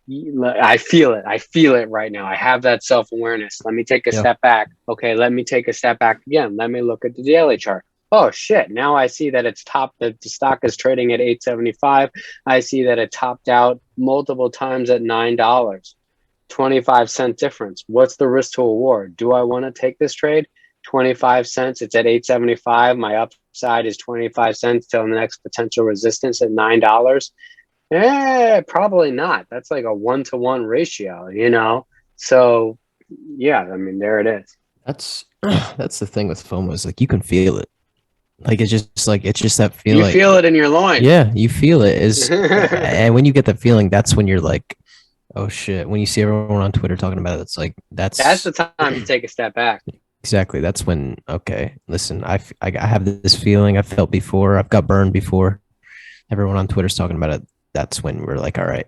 I feel it right now. I have that self-awareness. Let me take a step back. Okay, let me take a step back again. Let me look at the daily chart. Oh shit, now I see that that the stock is trading at 875. I see that it topped out multiple times at $9. 25-cent difference. What's the risk to reward? Do I want to take this trade? 25 cents. It's at 875. My upside is 25 cents till the next potential resistance at $9. Probably not. That's like a 1-to-1 ratio, So yeah, there it is. That's the thing with FOMO is like you can feel it. Like it's just that feeling. You feel it in your loins. Yeah, you feel it. And when you get that feeling, that's when you're like, oh shit. When you see everyone on Twitter talking about it, it's like that's the time to take a step back. Exactly. That's when, okay, listen, I have this feeling I've felt before. I've got burned before. Everyone on Twitter's talking about it. That's when we're like, all right,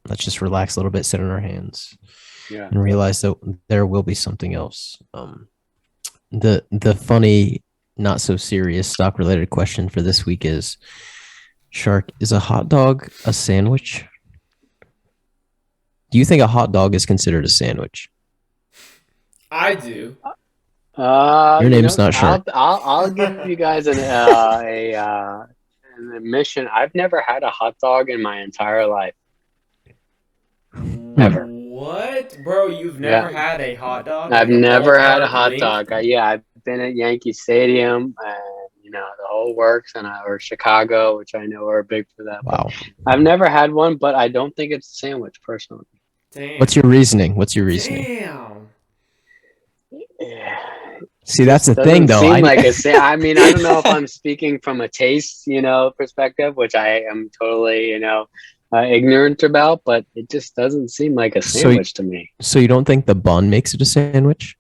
let's just relax a little bit, sit on our hands, and realize that there will be something else. The funny, not so serious stock related question for this week is, Shark, is a hot dog a sandwich? Do you think a hot dog is considered a sandwich? I do. Your name's not Shark. I'll give you guys an admission. I've never had a hot dog in my entire life. Never. What, bro? You've never had a hot dog? I've never had a hot dog. I've been at Yankee Stadium and the whole works, or Chicago, which I know are big for that. Wow. I've never had one, but I don't think it's a sandwich personally. Damn. What's your reasoning? Damn. Yeah. See, that's the thing, though. I don't know if I'm speaking from a taste, perspective, which I am totally, ignorant about, but it just doesn't seem like a sandwich to me. So you don't think the bun makes it a sandwich?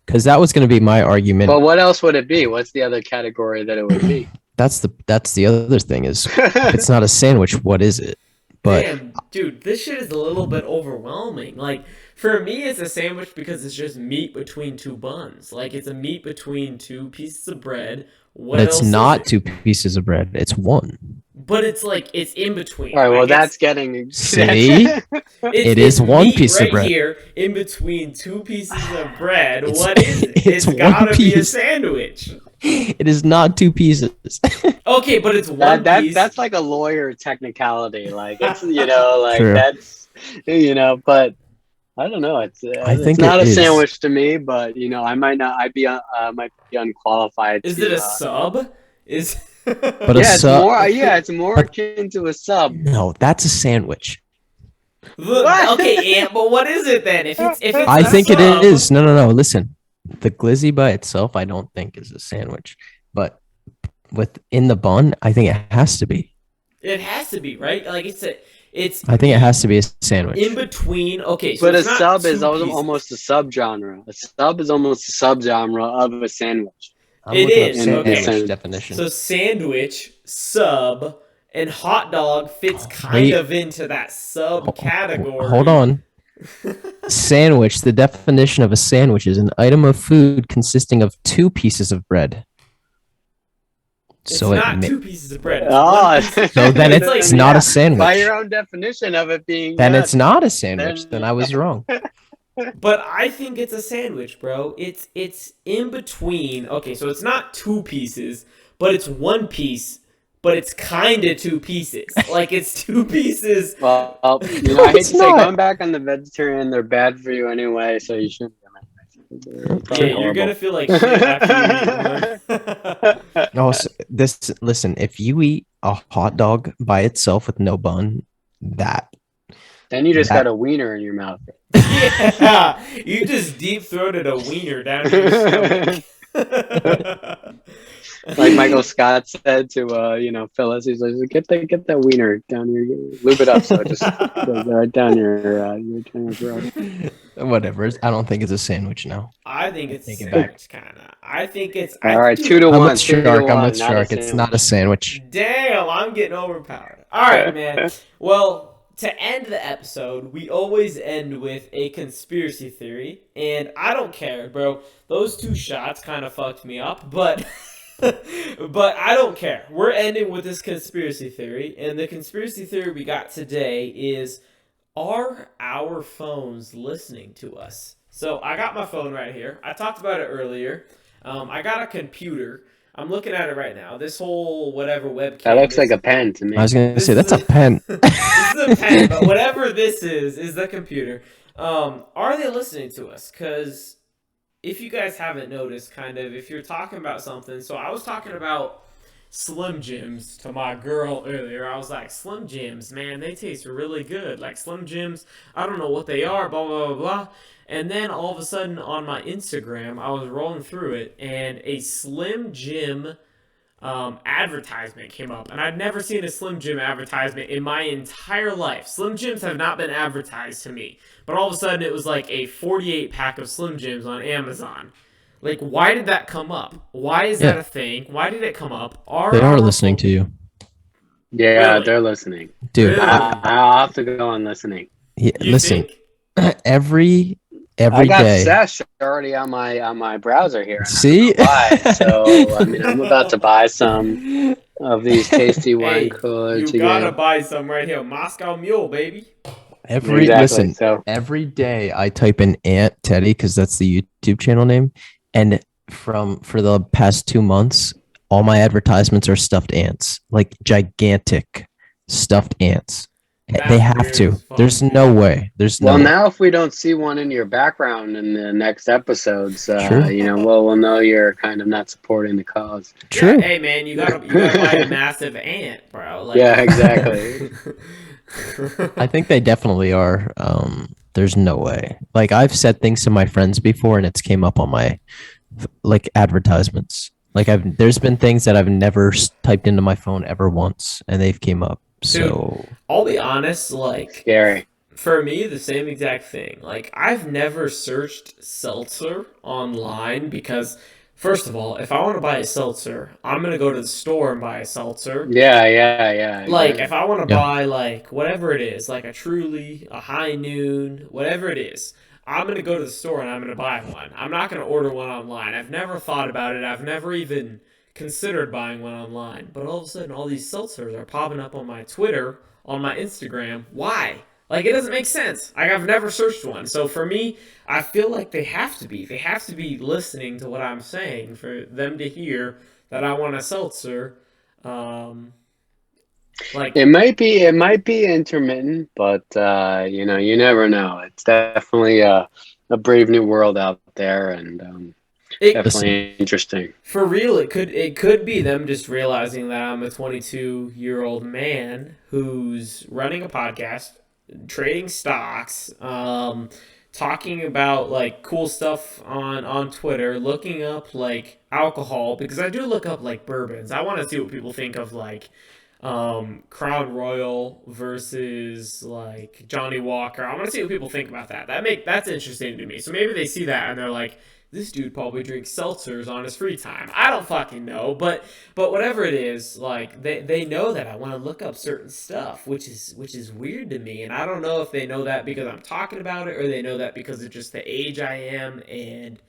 because that was going to be my argument. But what else would it be? What's the other category that it would be? That's the other thing is, if it's not a sandwich, what is it? But damn, dude, this shit is a little bit overwhelming. Like, for me, it's a sandwich because it's just meat between two buns. Like, it's a meat between two pieces of bread. What it's else is not it? two pieces of bread. It's one. But it's like, it's in between. All right, well, Like, that's getting... See? It is it's one meat piece of right bread. here in between two pieces of bread. It's- What is it? it's one gotta be a piece. sandwich. It is not two pieces. Okay, but it's one piece. That's like a lawyer technicality. Like, it's, you know, like True. that's, you know, but I don't know. It's think not it a is. sandwich to me, but you know, I might be unqualified. Is to, it a sub? Is But a yeah, it's sub. more. Yeah, it's more But- akin to a sub. No, that's a sandwich. Okay, Ant, but what is it then? If it's I a think it sub- is. No. Listen, the glizzy by itself, I don't think is a sandwich, but within the bun, I think it has to be. It has to be, right? Like it's I think it has to be a sandwich. in between. Okay, so But a it's not sub is two pieces. almost a subgenre. A sub is almost a subgenre of a sandwich. I'm It looking up is, sandwich okay. definition. So sandwich, sub, and hot dog fits kind of into that subcategory. Hold on. Sandwich. The definition of a sandwich is an item of food consisting of two pieces of bread. It's So not two pieces of bread. It's Oh, one piece. so then It's it's like- not yeah, a sandwich. by your own definition of it being. Then yeah, it's not a sandwich. then- Then I was wrong. But I think it's a sandwich, bro. It's in between. Okay, so it's not two pieces, but it's one piece, but it's kind of two pieces. Like it's two pieces. Well, you know, I hate to It's say, not. going back on the vegetarian, they're bad for you anyway, so you shouldn't. Yeah, you're gonna feel like shit after you eat one. No, listen. If you eat a hot dog by itself with no bun, that Then you just That- got a wiener in your mouth. Yeah, you just deep throated a wiener down your stomach. Like Michael Scott said to you know, Phyllis, he's like, get that wiener down here, lube it up so it just goes right down your throat. whatever. I don't think it's a sandwich now. I think it's Take it sandwich kind of. I think it's. All right, dude, 2 to I'm 1. with 2 to Shark. 1, I'm with not a Shark. It's not a sandwich. Damn, I'm getting overpowered. All right, man. Well, to end the episode, we always end with a conspiracy theory, and I don't care, bro. Those two shots kind of fucked me up, but but I don't care. We're ending with this conspiracy theory, and the conspiracy theory we got today is: are our phones listening to us? So I got my phone right here. I talked about it earlier. I got a computer. I'm looking at it right now. This whole whatever webcam. That looks is- like a pen to me. I was gonna This say that's a is- pen. this is a pen, but whatever this is the computer. Are they listening to us? Because if you guys haven't noticed, kind of, if you're talking about something, so I was talking about Slim Jims to my girl earlier. I was like, Slim Jims, man, they taste really good. Like Slim Jims, I don't know what they are, blah, blah, blah, blah. And then all of a sudden on my Instagram, I was rolling through it, and a Slim Jim advertisement came up, and I'd never seen a Slim Jim advertisement in my entire life. Slim Jims have not been advertised to me, but all of a sudden it was like a 48 pack of Slim Jims on Amazon. Like, why did that come up? Why is that a thing? Why did it come up? They are listening to you, Yeah, Really? they're listening. dude. Really? I'll have to go on listening. Yeah, You listen, think? every I got day. Sesh already on my browser here. See? Why? So I mean, I'm about to buy some of these tasty wine Hey, coolers you gotta again. buy some right here. Moscow Mule, baby. Listen, So every day I type in Aunt Teddy because that's the YouTube channel name, and for the past 2 months, all my advertisements are stuffed ants, like gigantic stuffed ants. That's They have weird to. as fuck, There's dude. no way. There's no. well, way. now if we don't see one in your background in the next episodes, True. you know, we'll know you're kind of not supporting the cause. True. Yeah, hey man, you gotta buy a massive ant, bro. Like, Yeah, exactly. I think they definitely are. There's no way. Like I've said things to my friends before, and it's came up on my like advertisements. Like there's been things that I've never typed into my phone ever once, and they've came up. So I'll be honest, like Scary. For me, the same exact thing. Like, I've never searched seltzer online because, first of all, if I want to buy a seltzer, I'm gonna go to the store and buy a seltzer. Yeah, I Like, get if it. I want to Yeah. buy, like, whatever it is, like a Truly, a High Noon, whatever it is, I'm going to go to the store and I'm going to buy one. I'm not going to order one online. I've never thought about it. I've never even considered buying one online. But all of a sudden, all these seltzers are popping up on my Twitter, on my Instagram. Why? Like, it doesn't make sense. Like, I've never searched one. So for me, I feel like they have to be. They have to be listening to what I'm saying for them to hear that I want a seltzer. Um, like, It might be intermittent, but you never know. It's definitely a brave new world out there, and it Listen, definitely interesting. for real, it could be them just realizing that I'm a 22-year-old man who's running a podcast, trading stocks, talking about like cool stuff on Twitter, looking up like alcohol because I do look up like bourbons. I want to see what people think of like Crown Royal versus like Johnny Walker. I want to see what people think about that. That's interesting to me. So maybe they see that and they're like, this dude probably drinks seltzers on his free time. I don't fucking know, but whatever it is, like they know that I want to look up certain stuff, which is weird to me, and I don't know if they know that because I'm talking about it or they know that because of just the age I am and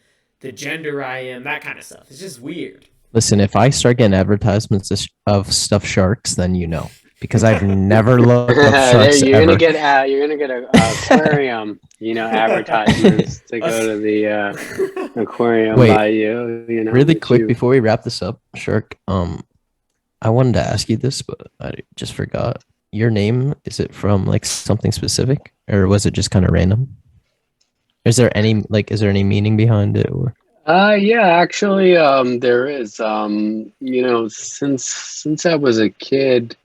the gender I am, that kind of stuff. It's just weird. listen. If I start getting advertisements of stuffed sharks, then you know, because I've never looked up sharks ever. You're gonna get a aquarium, advertisements to go to the aquarium Wait, by you, really that quick you. before we wrap this up, Shark. I wanted to ask you this, but I just forgot. Your name, is it from like something specific, or was it just kind of random? Is there any meaning behind it, or Yeah, actually, there is. Since I was a kid,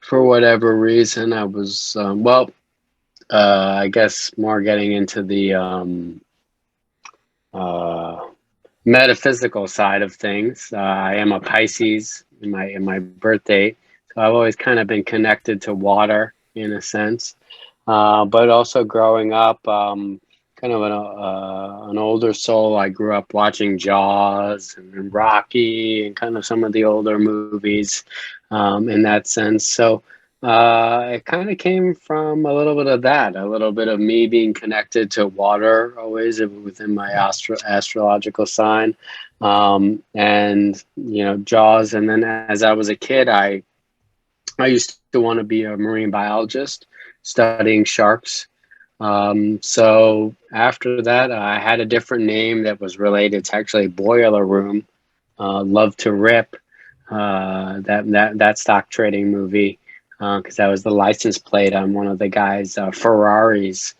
for whatever reason, I was I guess more getting into the uh, metaphysical side of things. I am a Pisces in my birthday, so I've always kind of been connected to water in a sense. But also growing up, kind of an older soul. I grew up watching Jaws and Rocky and kind of some of the older movies in that sense. So it kind of came from a little bit of that, a little bit of me being connected to water always within my astrological sign. And Jaws. And then as I was a kid, I used to want to be a marine biologist studying sharks. So after that, I had a different name that was related to actually Boiler Room, Love to Rip, that stock trading movie, because that was the license plate on one of the guys' Ferraris.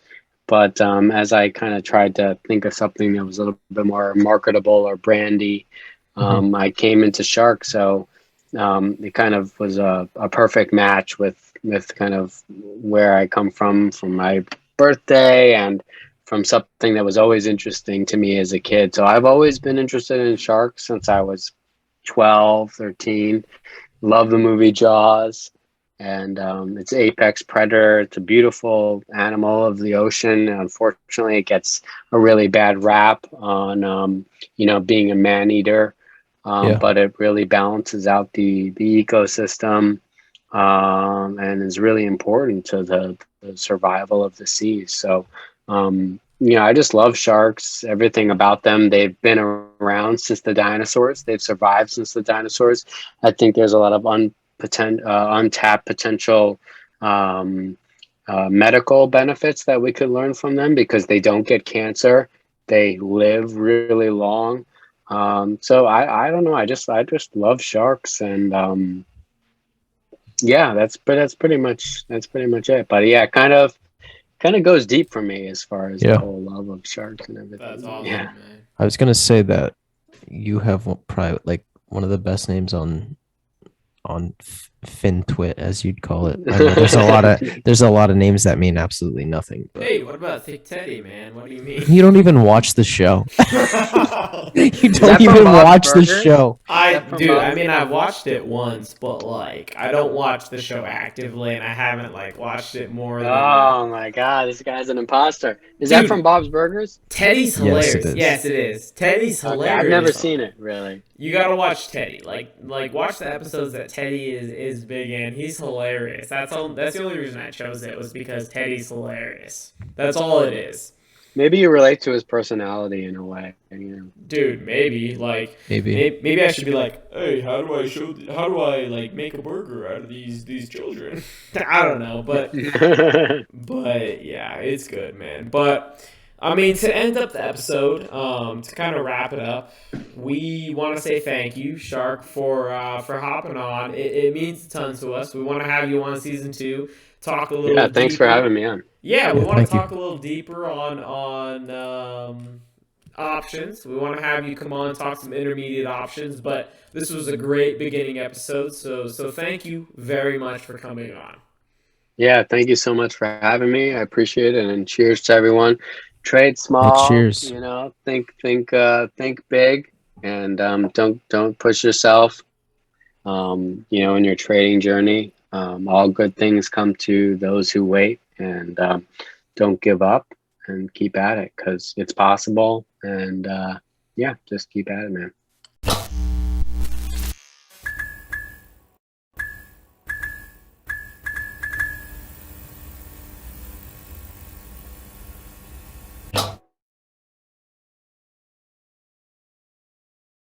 But as I kind of tried to think of something that was a little bit more marketable or brandy, Mhm. I came into shark. So it kind of was a perfect match with kind of where I come from my birthday and from something that was always interesting to me as a kid. So I've always been interested in sharks since I was 12, 13. Love the movie Jaws. And it's apex predator. It's a beautiful animal of the ocean. Unfortunately, it gets a really bad rap on, being a man eater. Yeah. But it really balances out the ecosystem and is really important to the survival of the seas. So, I just love sharks, everything about them. They've been around since the dinosaurs, they've survived since the dinosaurs. I think there's a lot of untapped potential medical benefits that we could learn from them because they don't get cancer. They live really long. So I don't know. I just love sharks, and yeah, that's pretty much it. But yeah, kind of goes deep for me as far as the Yeah. whole love of sharks and That's everything. Yeah. awesome, man. I was gonna say that you have private like one of the best names on FinTwit, as you'd call it. I know there's a lot of names that mean absolutely nothing. But Hey, what about Thick Teddy, man? What do you mean? you don't even watch the show. You Is don't that from even Bob's watch the Burgers? show. I mean, I've watched it once, but like, I don't watch the show actively, and I haven't like watched it more than. Oh my God, this guy's an imposter. Is that from Dude, Bob's Burgers? Teddy's Yes, it hilarious. is. Yes, it is. Teddy's Okay, I've never hilarious. seen it really. You gotta watch Teddy. Like watch the episodes that Teddy is big in. He's hilarious. That's all. That's the only reason I chose it was because Teddy's hilarious. That's all it is. Maybe you relate to his personality in a way. You know. Dude, maybe like Maybe. maybe I should be like, hey, how do I like make a burger out of these children? I don't know, but yeah, it's good, man. But I mean, to end up the episode, to kind of wrap it up, we want to say thank you, Shark, for hopping on. It means a ton to us. We want to have you on season 2. Talk a little. Yeah, thanks for deeper. having me on. Yeah, we Yeah, want to thank you. talk a little deeper on options. We want to have you come on talk some intermediate options. But this was a great beginning episode. So thank you very much for coming on. Yeah, thank you so much for having me. I appreciate it, and cheers to everyone. Trade Yeah, small, cheers. you know. Think big, and don't push yourself. You know, in your trading journey. All good things come to those who wait, and don't give up and keep at it because it's possible. And yeah, just keep at it, man.